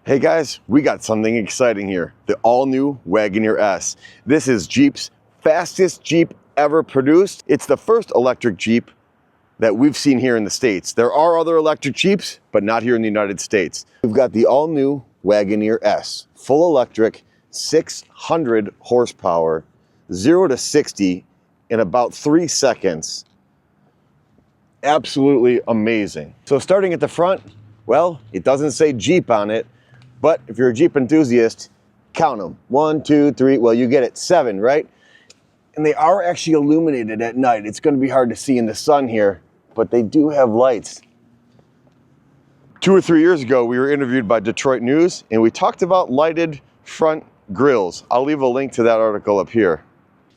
Hey guys, we got something exciting here. The all-new Wagoneer S. This is Jeep's fastest Jeep ever produced. It's the first electric Jeep that we've seen here in the States. There are other electric Jeeps, but not here in the United States. We've got the all-new Wagoneer S. Full electric, 600 horsepower, 0 to 60 in about 3 seconds. Absolutely amazing. So starting at the front, well, it doesn't say Jeep on it, but if you're a Jeep enthusiast, count them. 1, 2, 3, well, you get it, 7, right? And they are actually illuminated at night. It's gonna be hard to see in the sun here, but they do have lights. 2 or 3 years ago, we were interviewed by Detroit News, and we talked about lighted front grills. I'll leave a link to that article up here.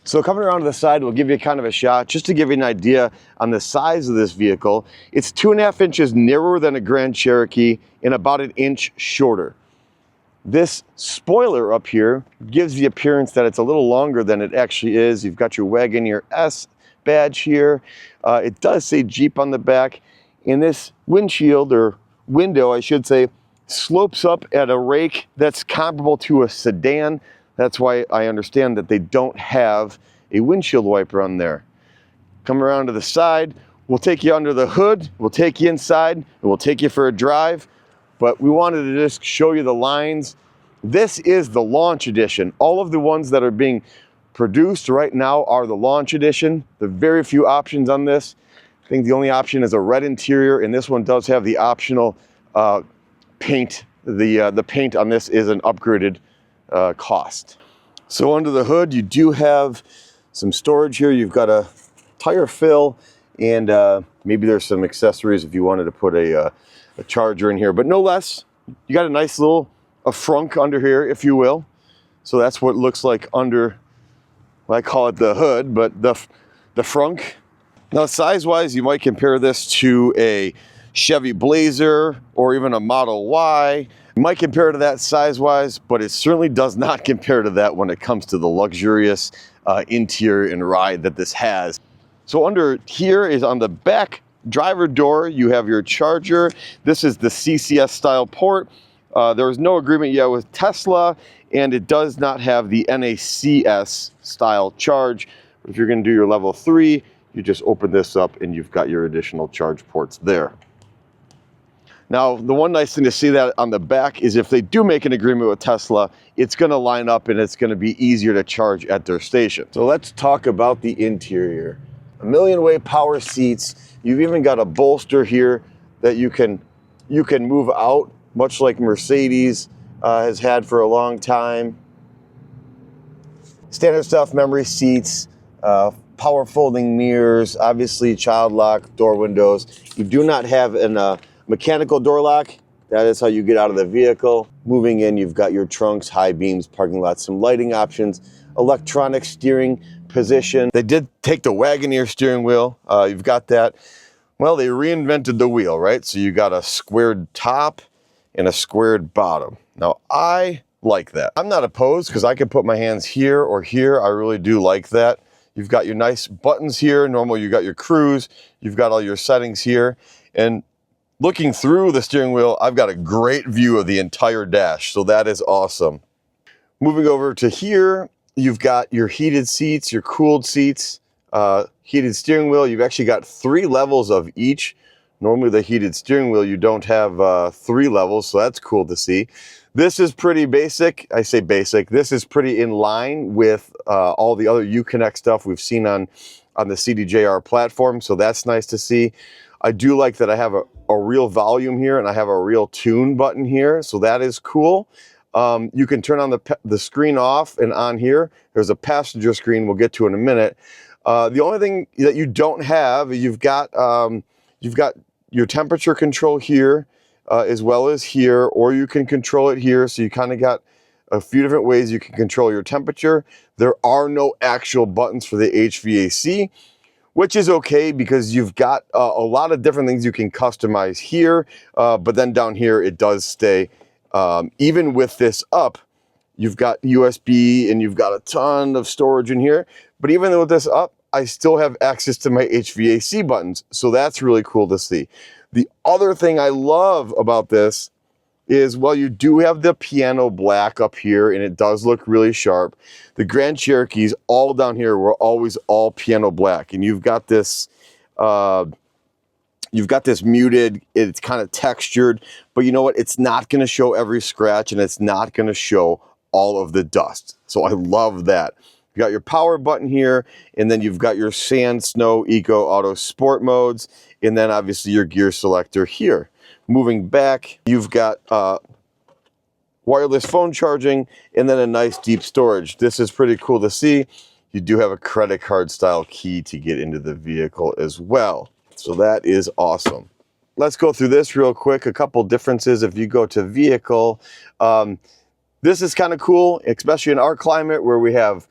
So coming around to the side, we'll give you kind of a shot, just to give you an idea on the size of this vehicle. It's 2.5 inches narrower than a Grand Cherokee and about 1 inch shorter. This spoiler up here gives the appearance that it's a little longer than it actually is. You've got your Wagoneer S badge here. It does say Jeep on the back, and this windshield, or window I should say, slopes up at a rake that's comparable to a sedan. That's why I understand that they don't have a windshield wiper on there. Come around to the side, we'll take you under the hood, we'll take you inside, and we'll take you for a drive. But we wanted to just show you the lines. This is the launch edition. All of the ones that are being produced right now are the launch edition. There are very few options on this. I think the only option is a red interior, and this one does have the optional paint. The paint on this is an upgraded cost. So under the hood, you do have some storage here. You've got a tire fill, and maybe there's some accessories if you wanted to put a charger in here, but no less, you got a nice little frunk under here, if you will. So that's what it looks like under, well, I call it the hood, but the frunk. Now size-wise, you might compare this to a Chevy Blazer or even a Model Y. You might compare it to that size-wise, but it certainly does not compare to that when it comes to the luxurious interior and ride that this has. So under here is on the back driver door, you have your charger. This is the CCS style port. There is no agreement yet with Tesla, and it does not have the NACS style charge. If you're going to do your level 3, you just open this up and you've got your additional charge ports there. Now, the one nice thing to see that on the back is if they do make an agreement with Tesla, it's going to line up and it's going to be easier to charge at their station. So let's talk about the interior. 1,000,000-way power seats. You've even got a bolster here that you can move out, much like Mercedes has had for a long time. Standard stuff, memory seats, power folding mirrors, obviously child lock, door windows. You do not have a mechanical door lock. That is how you get out of the vehicle. Moving in, you've got your trunks, high beams, parking lots, some lighting options, electronic steering position. They did take the Wagoneer steering wheel. You've got that. Well, they reinvented the wheel, right? So you got a squared top and a squared bottom. Now, I like that. I'm not opposed because I can put my hands here or here. I really do like that. You've got your nice buttons here. Normally, you got your cruise. You've got all your settings here. And looking through the steering wheel, I've got a great view of the entire dash. So that is awesome. Moving over to here, you've got your heated seats, your cooled seats, heated steering wheel. You've actually got 3 levels of each. Normally the heated steering wheel, you don't have 3 levels, so that's cool to see. This is pretty basic. I say basic. This is pretty in line with all the other Uconnect stuff we've seen on the CDJR platform, so that's nice to see. I do like that I have a real volume here and I have a real tune button here, so that is cool. You can turn on the screen off and on here. There's a passenger screen we'll get to in a minute. The only thing that you don't have, you've got your temperature control here as well as here, or you can control it here. So you kind of got a few different ways you can control your temperature. There are no actual buttons for the HVAC, which is okay because you've got a lot of different things you can customize here, but then down here it does stay. Even with this up, you've got USB and you've got a ton of storage in here, but even with this up, I still have access to my HVAC buttons, so that's really cool to see. The other thing I love about this is, well, you do have the piano black up here, and it does look really sharp. The Grand Cherokees all down here were always all piano black, and you've got this muted, it's kind of textured, but you know what? It's not going to show every scratch, and it's not going to show all of the dust. So I love that. You got your power button here, and then you've got your sand, snow, eco, auto, sport modes, and then obviously your gear selector here. Moving back, you've got wireless phone charging, and then a nice deep storage. This is pretty cool to see. You do have a credit card style key to get into the vehicle as well. So that is awesome. Let's go through this real quick. A couple differences if you go to vehicle. This is kind of cool, especially in our climate where we have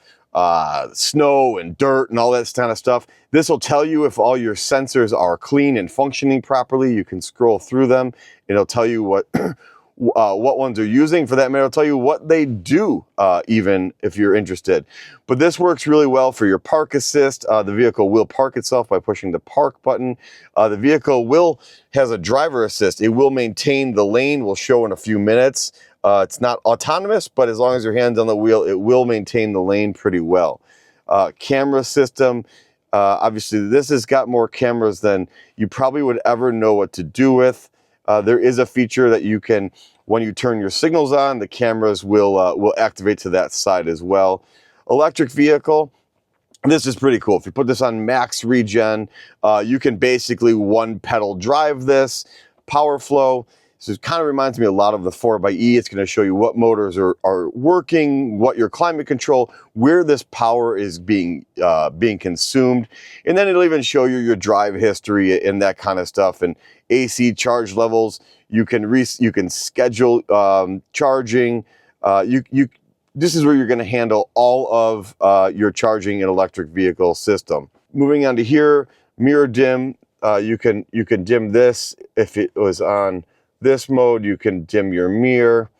snow and dirt and all that kind of stuff. This will tell you if all your sensors are clean and functioning properly. You can scroll through them. It'll tell you what what ones are using. For that matter, it'll tell you what they do, even if you're interested. But this works really well for your park assist. The vehicle will park itself by pushing the park button. The vehicle has a driver assist. It will maintain the lane. We'll show in a few minutes. It's not autonomous, but as long as your hand's on the wheel, it will maintain the lane pretty well. Camera system, obviously this has got more cameras than you probably would ever know what to do with. There is a feature that you can, when you turn your signals on, the cameras will activate to that side as well. Electric vehicle. This is pretty cool. If you put this on max regen, you can basically one pedal drive this. Power flow. So it kind of reminds me a lot of the 4xe. It's going to show you what motors are working, what your climate control, where this power is being consumed. And then it'll even show you your drive history and that kind of stuff. And AC charge levels. You can schedule charging. This is where you're going to handle all of your charging and electric vehicle system. Moving on to here, mirror dim. You can dim this if it was on this mode. You can dim your mirror.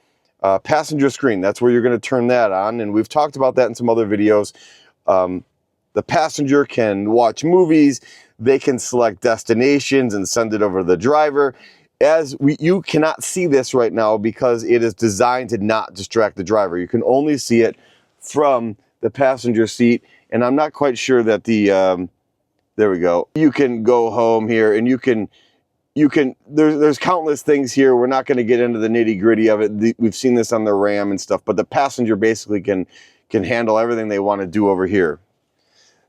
Passenger screen, that's where you're going to turn that on, and we've talked about that in some other videos. The passenger can watch movies, they can select destinations and send it over to the driver. You cannot see this right now because it is designed to not distract the driver. You can only see it from the passenger seat, and I'm not quite sure that there we go. You can go home here, and there's countless things here. We're not going to get into the nitty gritty of it. We've seen this on the Ram and stuff, but the passenger basically can handle everything they want to do over here.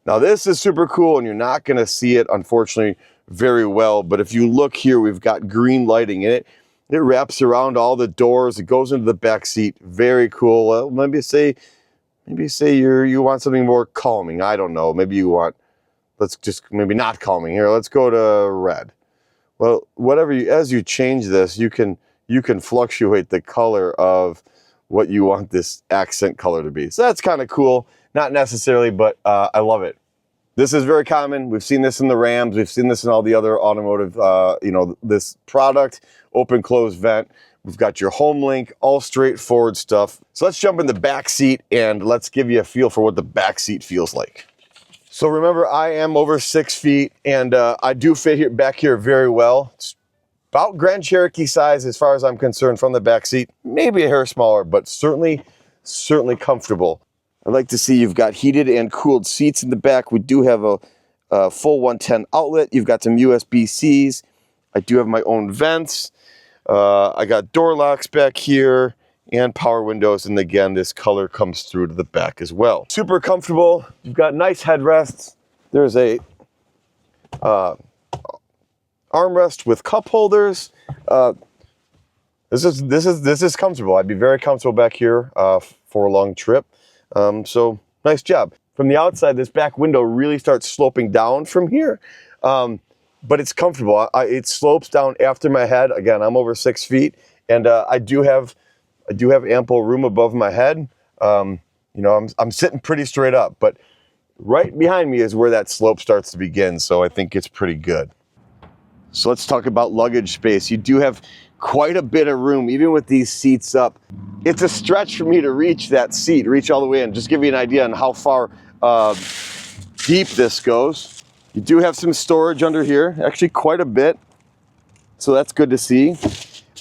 Now this is super cool, and you're not going to see it, unfortunately, very well, but if you look here, we've got green lighting in it. It wraps around all the doors. It goes into the back seat. Very cool. Maybe say you want something more calming. I don't know. Maybe you want, maybe not calming. Here, let's go to red. Well, as you change this, you can fluctuate the color of what you want this accent color to be. So that's kind of cool. Not necessarily, but I love it. This is very common. We've seen this in the Rams. We've seen this in all the other automotive, this product, open, close vent. We've got your home link, all straightforward stuff. So let's jump in the back seat and let's give you a feel for what the back seat feels like. So remember, I am over 6 feet, and I do fit back here very well. It's about Grand Cherokee size as far as I'm concerned from the back seat. Maybe a hair smaller, but certainly comfortable. I'd like to see you've got heated and cooled seats in the back. We do have a full 110 outlet. You've got some USB-Cs. I do have my own vents. I got door locks back here and power windows. And again, this color comes through to the back as well. Super comfortable. You've got nice headrests. There's a armrest with cup holders. This is comfortable. I'd be very comfortable back here for a long trip. So nice job. From the outside, this back window really starts sloping down from here, but it's comfortable. It slopes down after my head. Again, I'm over 6 feet, and I do have ample room above my head. I'm sitting pretty straight up, but right behind me is where that slope starts to begin. So I think it's pretty good. So let's talk about luggage space. You do have quite a bit of room, even with these seats up. It's a stretch for me to reach that seat, reach all the way in. Just give you an idea on how far deep this goes. You do have some storage under here, actually quite a bit. So that's good to see.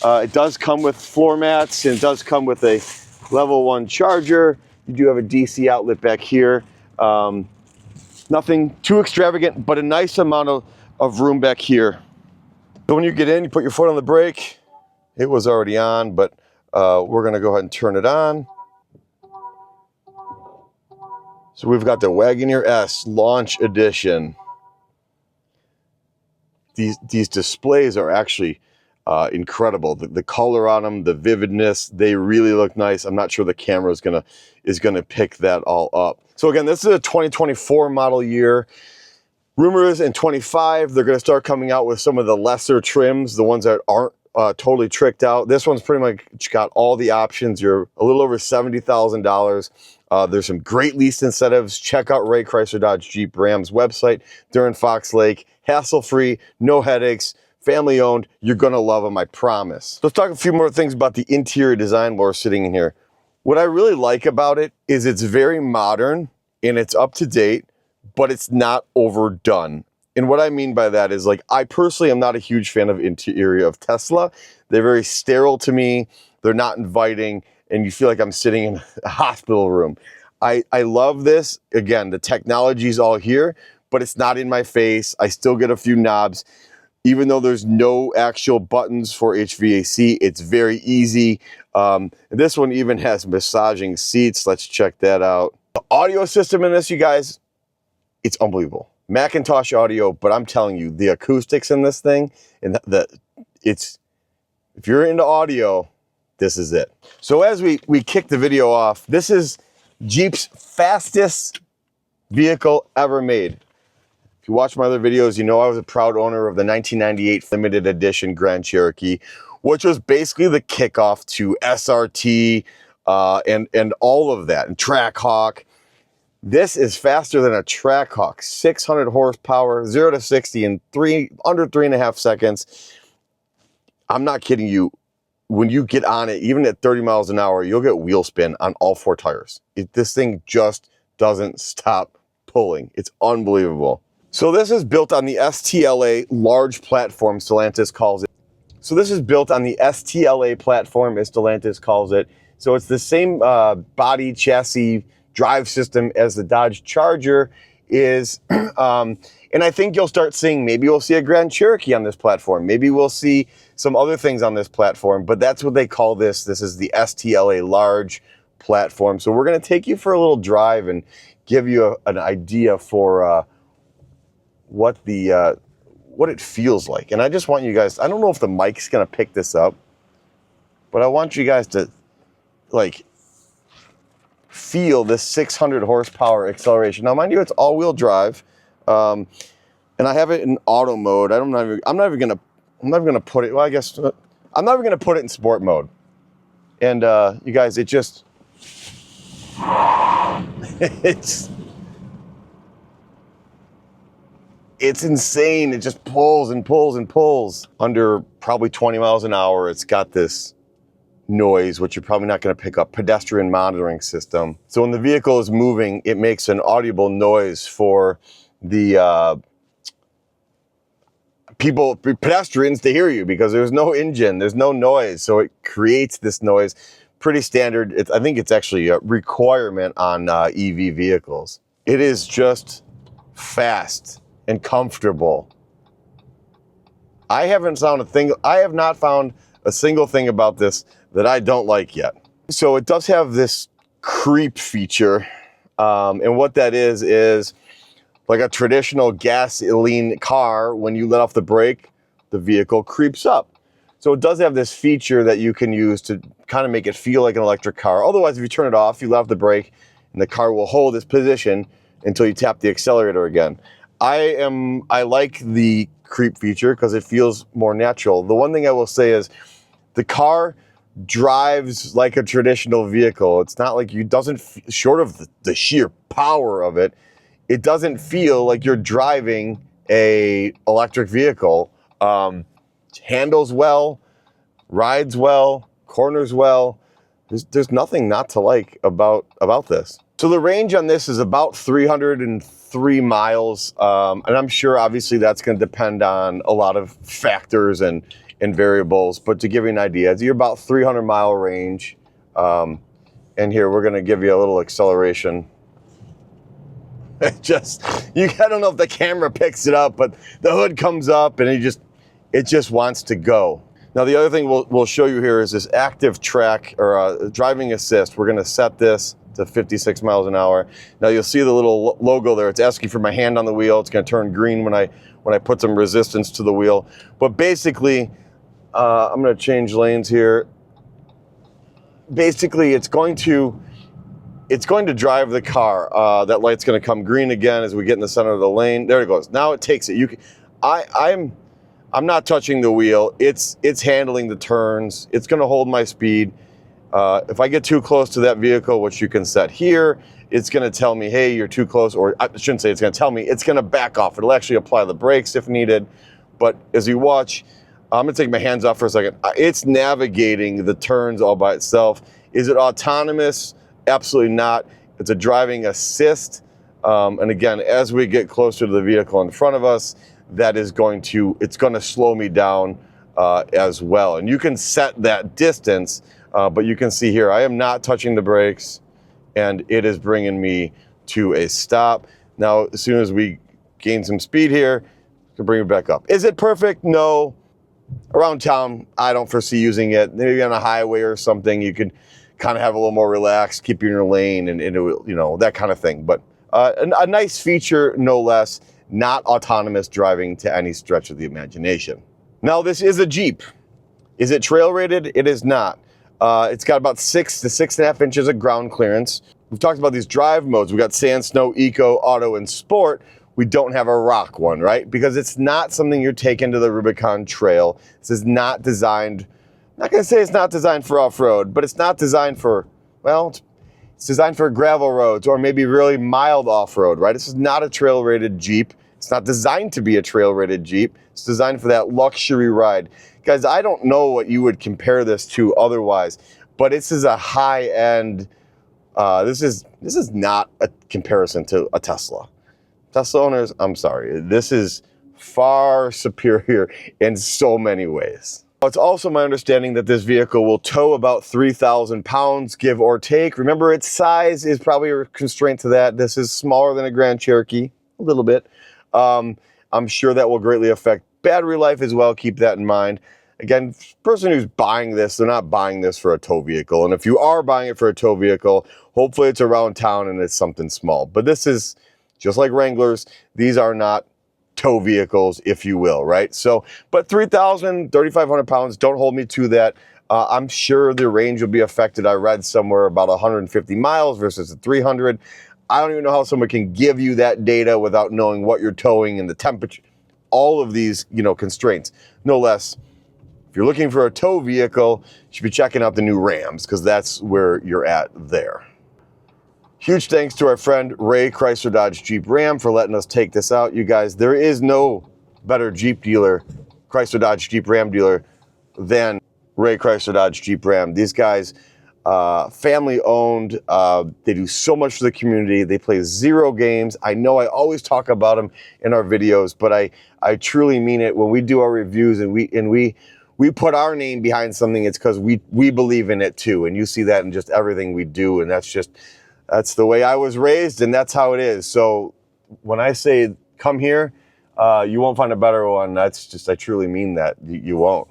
It does come with floor mats, and it does come with a level 1 charger. You do have a DC outlet back here. Nothing too extravagant, but a nice amount of room back here. So when you get in, you put your foot on the brake. It was already on, but we're gonna go ahead and turn it on. So we've got the Wagoneer S Launch Edition. These displays are actually incredible. The color on them, the vividness, they really look nice. I'm not sure the camera is gonna pick that all up. So again, this is a 2024 model year. Rumor is in 25, they're gonna start coming out with some of the lesser trims, the ones that aren't totally tricked out. This one's pretty much got all the options. You're a little over $70,000. There's some great lease incentives. Check out Ray Chrysler Dodge Jeep Ram's website during Fox Lake. Hassle-free, no headaches, family owned. You're gonna love them, I promise. Let's talk a few more things about the interior design while we're sitting in here. What I really like about it is it's very modern and it's up to date, but it's not overdone. And what I mean by that is, like, I personally am not a huge fan of interior of Tesla. They're very sterile to me. They're not inviting, and you feel like I'm sitting in a hospital room. I love this. Again, the technology's all here, but it's not in my face. I still get a few knobs. Even though there's no actual buttons for HVAC, it's very easy. This one even has massaging seats. Let's check that out. The audio system in this, you guys, it's unbelievable. Macintosh audio, but I'm telling you, the acoustics in this thing, and if you're into audio, this is it. So as we kick the video off, this is Jeep's fastest vehicle ever made. If you watch my other videos, you know I was a proud owner of the 1998 limited edition Grand Cherokee, which was basically the kickoff to SRT and all of that, and Trackhawk. This is faster than a Trackhawk, 600 horsepower, 0 to 60 in under 3.5 seconds. I'm not kidding you. When you get on it, even at 30 miles an hour, you'll get wheel spin on all 4 tires. This thing just doesn't stop pulling. It's unbelievable. So this is built on the STLA large platform, Stellantis calls it. So this is built on the STLA platform, as Stellantis calls it. So it's the same body, chassis, drive system as the Dodge Charger is. And I think you'll start seeing, maybe we'll see a Grand Cherokee on this platform. Maybe we'll see some other things on this platform, but that's what they call this. This is the STLA large platform. So we're gonna take you for a little drive and give you an idea for what it feels like. And I just want you guys, I don't know if the mic's gonna pick this up, but I want you guys to like feel this 600 horsepower acceleration. Now, mind you, it's all-wheel drive, and I have it in auto mode. I'm not even gonna put it. Well, I guess I'm not even gonna put it in sport mode. And you guys, it just it's insane. It just pulls and pulls and pulls. Under probably 20 miles an hour, it's got this noise, which you're probably not going to pick up, pedestrian monitoring system. So when the vehicle is moving, it makes an audible noise for the pedestrians to hear you, because there's no engine, there's no noise. So it creates this noise. Pretty standard. I think it's actually a requirement on EV vehicles. It is just fast and comfortable. I have not found a single thing about this that I don't like yet. So it does have this creep feature. And what that is like a traditional gasoline car. When you let off the brake, the vehicle creeps up. So it does have this feature that you can use to kind of make it feel like an electric car. Otherwise, if you turn it off, you let off the brake, and the car will hold its position until you tap the accelerator again. I like the creep feature because it feels more natural. The one thing I will say is the car drives like a traditional vehicle. It's not like short of the sheer power of it, it doesn't feel like you're driving a electric vehicle. Handles well, rides well, corners well. There's nothing not to like about this. So the range on this is about 303 miles. And I'm sure obviously that's going to depend on a lot of factors and and variables, but to give you an idea, you're about 300-mile range. And here, we're gonna give you a little acceleration. I don't know if the camera picks it up, but the hood comes up and it just wants to go. Now, the other thing we'll show you here is this active track or driving assist. We're gonna set this to 56 miles an hour. Now you'll see the little logo there. It's asking for my hand on the wheel. It's gonna turn green when I put some resistance to the wheel. But basically, I'm gonna change lanes here. Basically, it's going to drive the car. That light's gonna come green again as we get in the center of the lane. There it goes. Now it takes it. I'm not touching the wheel. It's handling the turns. It's gonna hold my speed. If I get too close to that vehicle, which you can set here, it's gonna tell me, hey, you're too close, or I shouldn't say it's gonna tell me, it's gonna back off. It'll actually apply the brakes if needed. But as you watch, I'm gonna take my hands off for a second. It's navigating the turns all by itself. Is it autonomous? Absolutely not. It's a driving assist. And again, as we get closer to the vehicle in front of us, it's gonna slow me down as well. And you can set that distance, but you can see here, I am not touching the brakes and it is bringing me to a stop. Now, as soon as we gain some speed here, to bring it back up. Is it perfect? No. Around town, I don't foresee using it. Maybe on a highway or something, you could kind of have a little more relaxed, keep you in your lane, and it will, that kind of thing. But a nice feature, no less. Not autonomous driving to any stretch of the imagination. Now, this is a Jeep. Is it trail rated? It is not. It's got about 6 to 6.5 inches of ground clearance. We've talked about these drive modes. We've got sand, snow, eco, auto, and sport. We don't have a rock one, right? Because it's not something you're taking to the Rubicon Trail. This is not designed, I'm not gonna say it's not designed for off-road, but it's not designed for, well, it's designed for gravel roads or maybe really mild off-road, right? This is not a trail-rated Jeep. It's not designed to be a trail-rated Jeep. It's designed for that luxury ride. Guys, I don't know what you would compare this to otherwise, but this is a high-end, this is not a comparison to a Tesla. Tesla owners, I'm sorry, this is far superior in so many ways. It's also my understanding that this vehicle will tow about 3,000 pounds, give or take. Remember, its size is probably a constraint to that. This is smaller than a Grand Cherokee, a little bit. I'm sure that will greatly affect battery life as well. Keep that in mind. Again, person who's buying this, they're not buying this for a tow vehicle. And if you are buying it for a tow vehicle, hopefully it's around town and it's something small. But this is just like Wranglers. These are not tow vehicles, if you will, right? So, but 3,000, 3,500 pounds, don't hold me to that. I'm sure the range will be affected. I read somewhere about 150 miles versus 300. I don't even know how someone can give you that data without knowing what you're towing and the temperature, all of these, constraints. No less, if you're looking for a tow vehicle, you should be checking out the new Rams because that's where you're at there. Huge thanks to our friend Ray Chrysler Dodge Jeep Ram for letting us take this out. You guys, there is no better Jeep dealer, Chrysler Dodge Jeep Ram dealer than Ray Chrysler Dodge Jeep Ram. These guys, family owned, they do so much for the community. They play zero games. I know I always talk about them in our videos, but I truly mean it. When we do our reviews and we put our name behind something, it's because we believe in it too. And you see that in just everything we do. And that's the way I was raised, and that's how it is. So when I say come here, you won't find a better one. I truly mean that. You won't.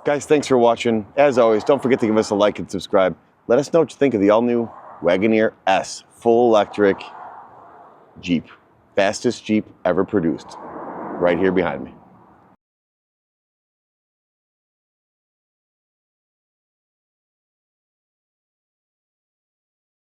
Guys, thanks for watching. As always, don't forget to give us a like and subscribe. Let us know what you think of the all-new Wagoneer S full electric Jeep. Fastest Jeep ever produced. Right here behind me.